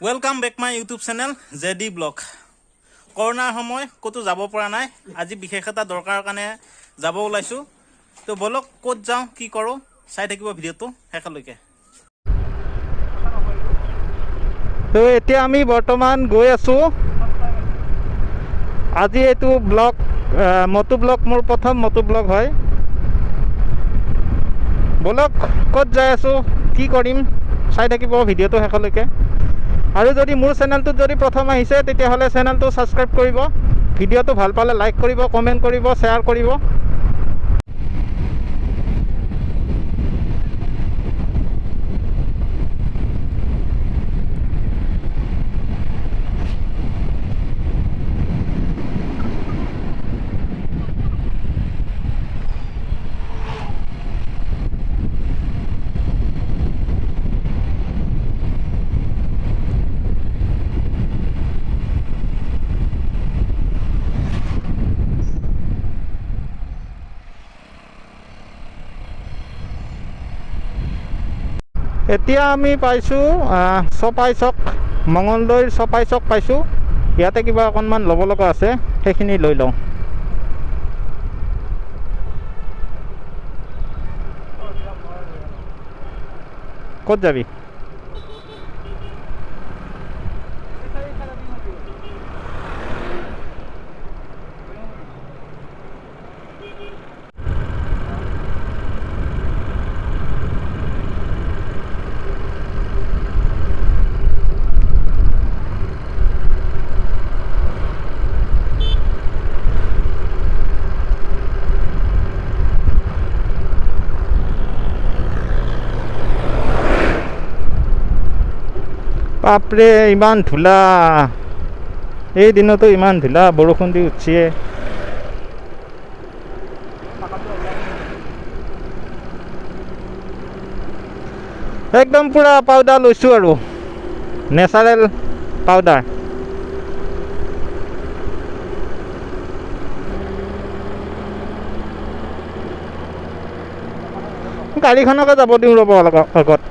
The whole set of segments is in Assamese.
Welcome back my YouTube channel JD blog. करोनार समय कतो যাব পৰা নাই, আজি বিশেষ এটা দৰকাৰ কাৰণে যাব ওলাইছো। তো বলক ক'ত যাওঁ কি কৰোঁ চাই থাকিব ভিডিঅ'টো শেষলৈকে। তো এতিয়া আমি বৰ্তমান গৈ আছো। আজি এইটো ব্লগ মটো ব্লগ মোৰ প্ৰথম মটো ব্লগ হয়। বলক ক'ত যাই আছো কি কৰিম চাই থাকিব ভিডিঅ'টো শেষলৈকে। আৰু যদি মোৰ চেনেলটোত যদি প্ৰথম আহিছে তেতিয়াহ'লে চেনেলটো ছাবস্ক্ৰাইব কৰিব, ভিডিঅ'টো ভাল পালে লাইক কৰিব, কমেণ্ট কৰিব, শ্বেয়াৰ কৰিব। এতিয়া আমি পাইছোঁ চপাই চক, মঙলদৈৰ চপাই চক পাইছোঁ। ইয়াতে কিবা অকণমান ল'ব লগা আছে, সেইখিনি লৈ লওঁ। ক'ত যাবি? বাপৰে ইমান ধূলা, এই দিনতো ইমান ধূলা, বৰষুণ দি উঠিছে। একদম পুৰা পাউডাৰ লৈছোঁ আৰু নেচাৰেল পাউডাৰ। গাড়ীখনকে যাব দিওঁ ৰ'ব আগত,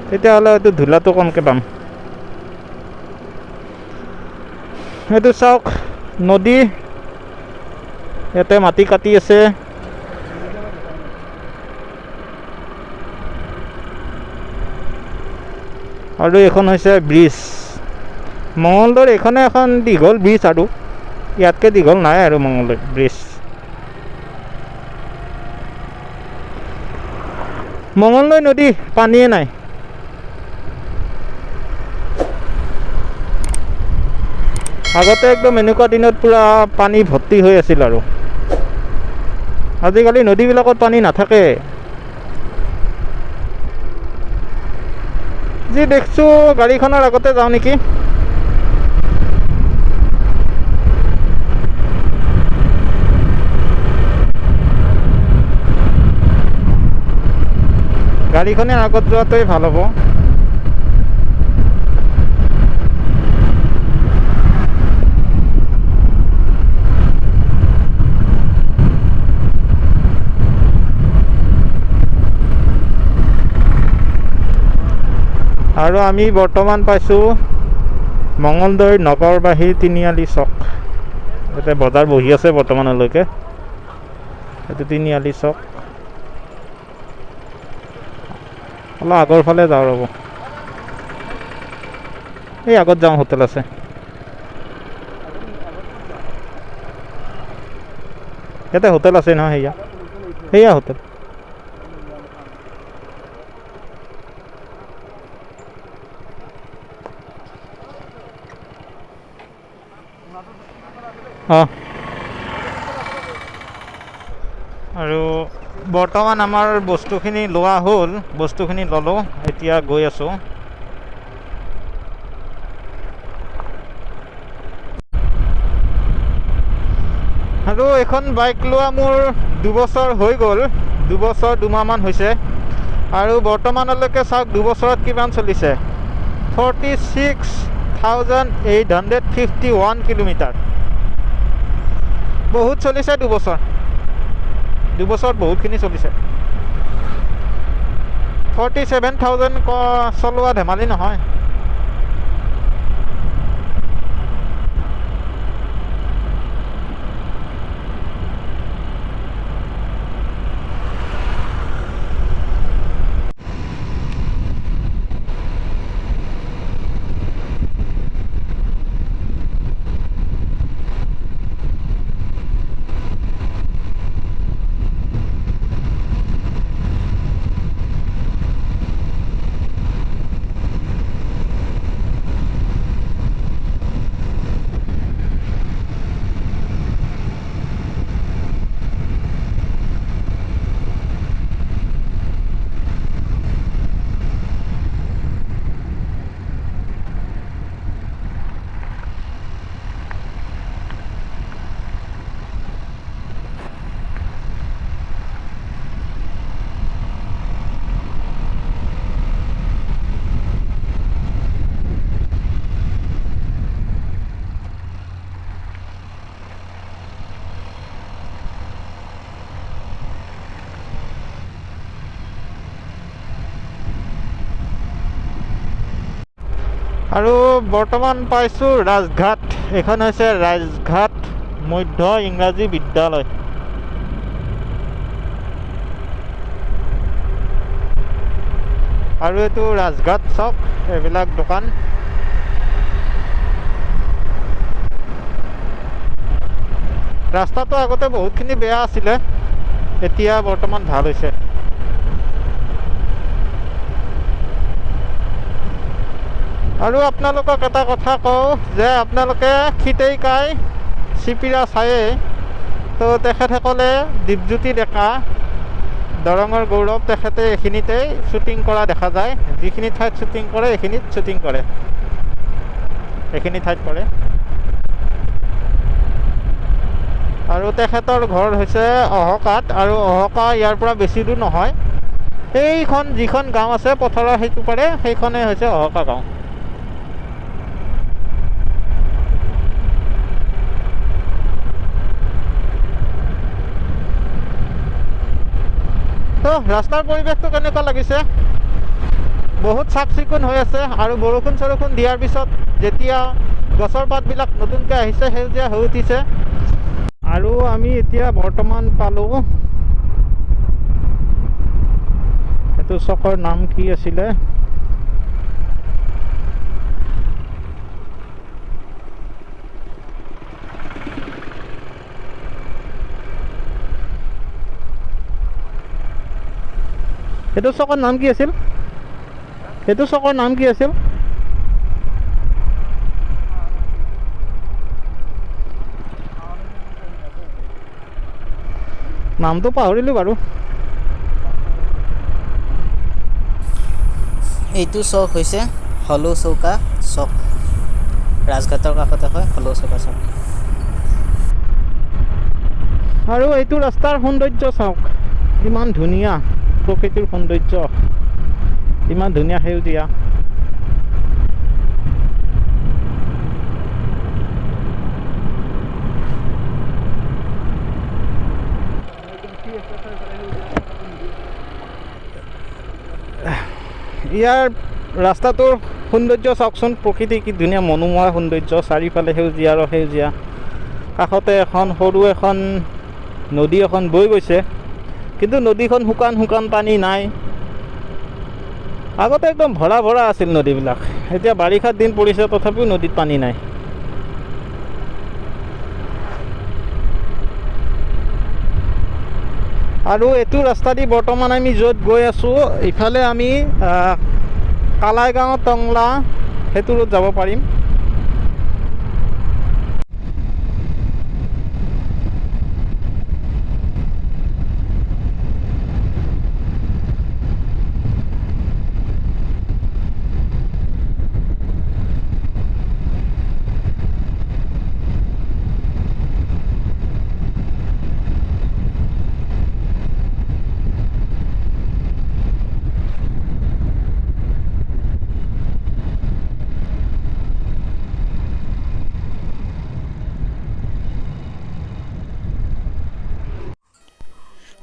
তেতিয়াহ'লে হয়তো ধূলাটো কমকৈ পাম। এইটো চাওক নদী, ইয়াতে মাটি কাটি আছে। আৰু এইখন হৈছে ব্ৰিজ। মঙলদৈৰ এইখনে এখন দীঘল ব্ৰিজ, আৰু ইয়াতকৈ দীঘল নাই আৰু মঙলদৈ ব্ৰিজ। মঙলদৈ নদী পানীয়ে নাই। আগতে একদম এনেকুৱা দিনত পূৰা পানী ভৰ্তি হৈ আছিল, আৰু আজিকালি নদীবিলাকত পানী নাথাকে। যি দেখিছোঁ গাড়ীখনৰ আগতে যাওঁ নেকি। গাড়ীখনে আগত যোৱাটোৱে ভাল হ'ব। আৰু আমি বৰ্তমান পাইছোঁ মঙলদৈৰ নগৰবাহী তিনিআলি চক। ইয়াতে বজাৰ বহি আছে বৰ্তমানলৈকে। এইটো তিনিআলি চক। অলপ আগৰ ফালে যাওঁ ৰ'ব, এই আগত যাওঁ, হোটেল আছে। ইয়াতে হোটেল আছে নহয়, সেয়া হোটেল। আৰু বৰ্তমান আমাৰ বস্তুখিনি লোৱা হ'ল, বস্তুখিনি ল'লোঁ, এতিয়া গৈ আছোঁ। আৰু এখন বাইক লোৱা মোৰ 2 বছৰ হৈ গ'ল, 2 বছৰ 2 মাহমান হৈছে। আৰু বৰ্তমানলৈকে চাওক 2 বছৰত কিমান চলিছে, 46,851 কিলোমিটাৰ। বহুত চলিছে 2 বছৰ। 2 বছৰত বহুতখিনি চলিছে। 47,000 চলোৱা ধেমালি নহয়। আৰু বৰ্তমান পাইছোঁ ৰাজঘাট। এইখন হৈছে ৰাজঘাট মধ্য ইংৰাজী বিদ্যালয়। আৰু এইটো ৰাজঘাট চক, এইবিলাক দোকান। ৰাস্তাটো আগতে বহুতখিনি বেয়া আছিলে, এতিয়া বৰ্তমান ভাল হৈছে। আৰু আপোনালোকক এটা কথা কওঁ যে আপোনালোকে খিতেইকাই চিপিৰা চায়ে তো তেখেতসকলে দীপজ্যোতি ডেকা দৰঙৰ গৌৰৱ তেখেতে এইখিনিতেই শ্বুটিং কৰা দেখা যায়। যিখিনি ঠাইত শ্বুটিং কৰে এইখিনিত শ্বুটিং কৰে, এইখিনি ঠাইত কৰে। আৰু তেখেতৰ ঘৰ হৈছে অহকাত, আৰু অহকা ইয়াৰ পৰা বেছি দূৰ নহয়। এইখন যিখন গাঁও আছে পথাৰৰ সেইটো পাৰে, সেইখনেই হৈছে অহকা গাঁও। তো ৰাস্তাৰ পৰিৱেশটো কেনেকুৱা লাগিছে? বহুত চাফ চিকুণ হৈ আছে, আৰু বৰষুণ চৰষুণ দিয়াৰ পিছত যেতিয়া গছৰ পাতবিলাক নতুনকৈ আহিছে, সেউজীয়া হৈ উঠিছে। আৰু আমি এতিয়া বৰ্তমান পালোঁ, এইটো চকৰ নাম কি আছিলে? এইটো চকৰ নাম কি আছিল? এইটো চকৰ নাম কি আছিল? নামটো পাহৰিলোঁ বাৰু। এইটো চক হৈছে হলৌ চৌকা চক, ৰাজঘাটৰ কাষতে হয় হলৌ চৌকা চক। আৰু এইটো ৰাস্তাৰ সৌন্দৰ্য চাওক, ইমান ধুনীয়া প্ৰকৃতিৰ সৌন্দৰ্য, ইমান ধুনীয়া সেউজীয়া। ইয়াৰ ৰাস্তাটোৰ সৌন্দৰ্য চাওকচোন, প্ৰকৃতি কি ধুনীয়া মনোমোহা সৌন্দৰ্য, চাৰিওফালে সেউজীয়া আৰু সেউজীয়া। কাষতে এখন সৰু এখন নদী এখন বৈ গৈছে, কিন্তু নদীখন শুকান শুকান, পানী নাই। আগতে একদম ভৰা ভৰা আছিল নদীবিলাক, এতিয়া বাৰিষাৰ দিন পৰিছে তথাপিও নদীত পানী নাই। আৰু এইটো ৰাস্তা দি বৰ্তমান আমি য'ত গৈ আছোঁ, ইফালে আমি কালাইগাঁও টংলা সেইটো ৰোড যাব পাৰিম।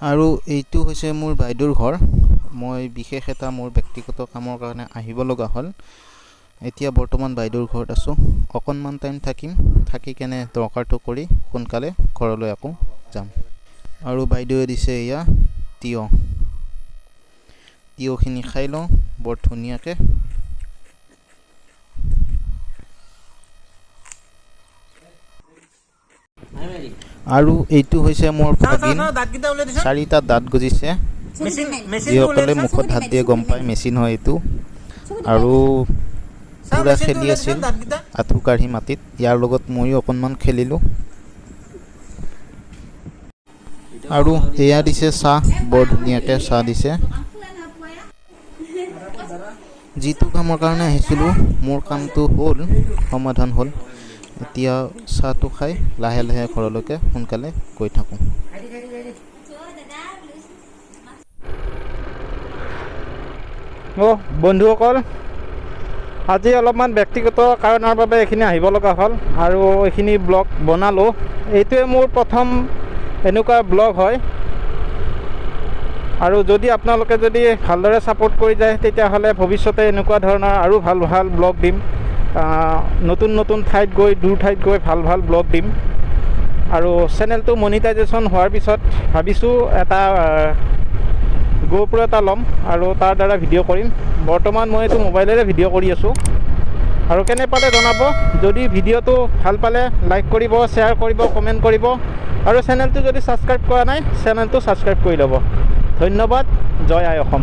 আৰু এইটো হৈছে মোৰ বাইদেউৰ ঘৰ। মই বিশেষ এটা মোৰ ব্যক্তিগত কামৰ কাৰণে আহিব লগা হ'ল। এতিয়া বৰ্তমান বাইদেউৰ ঘৰত আছোঁ, অকণমান টাইম থাকিম, থাকি কেনে দৰকাৰটো কৰি সোনকালে ঘৰলৈ আকৌ যাম। আৰু বাইদেৱে দিছে এয়া তিয়ঁহ, তিয়ঁহখিনি খাই লওঁ বৰ ধুনীয়াকৈ। আৰু এইটো হৈছে মোৰ ভাগিন, 4টা দাঁত গজিছে। যিসকলে মুখত হাত দিয়ে গম পায় মেচিন হয় এইটো। আৰু পূৰা খেলি আছিল আঁঠু কাঢ়ি মাটিত, ইয়াৰ লগত ময়ো অকণমান খেলিলোঁ। আৰু এয়া দিছে চাহ, বৰ ধুনীয়াকৈ চাহ দিছে। যিটো কামৰ কাৰণে আহিছিলোঁ মোৰ কামটো হ'ল, সমাধান হ'ল। এতিয়া চাহটো খাই লাহে লাহে ঘৰলৈকে সোনকালে গৈ থাকোঁ। বন্ধুসকল, আজি অলপমান ব্যক্তিগত কাৰণৰ বাবে এইখিনি আহিব লগা হ'ল, আৰু এইখিনি ব্লগ বনালোঁ। এইটোৱে মোৰ প্ৰথম এনেকুৱা ব্লগ হয়, আৰু যদি আপোনালোকে যদি ভালদৰে ছাপোৰ্ট কৰি যায় তেতিয়াহ'লে ভৱিষ্যতে এনেকুৱা ধৰণৰ আৰু ভাল ভাল ব্লগ দিম। নতুন নতুন ঠাইত গৈ দূৰ ঠাইত গৈ ভাল ভাল ব্লগ দিম আৰু চেনেলটো মনিটাইজেশ্যন হোৱাৰ পিছত ভাবিছোঁ এটা GoPro এটা ল'ম আৰু তাৰ দ্বাৰা ভিডিঅ' কৰিম বৰ্তমান মই এইটো মোবাইলেৰে ভিডিঅ' কৰি আছোঁ আৰু কেনে পালে জনাব যদি ভিডিঅ'টো ভাল পালে লাইক কৰিব শ্বেয়াৰ কৰিব কমেণ্ট কৰিব আৰু চেনেলটো যদি ছাবস্ক্ৰাইব কৰা নাই চেনেলটো ছাবস্ক্ৰাইব কৰি ল'ব ধন্যবাদ জয় আই অসম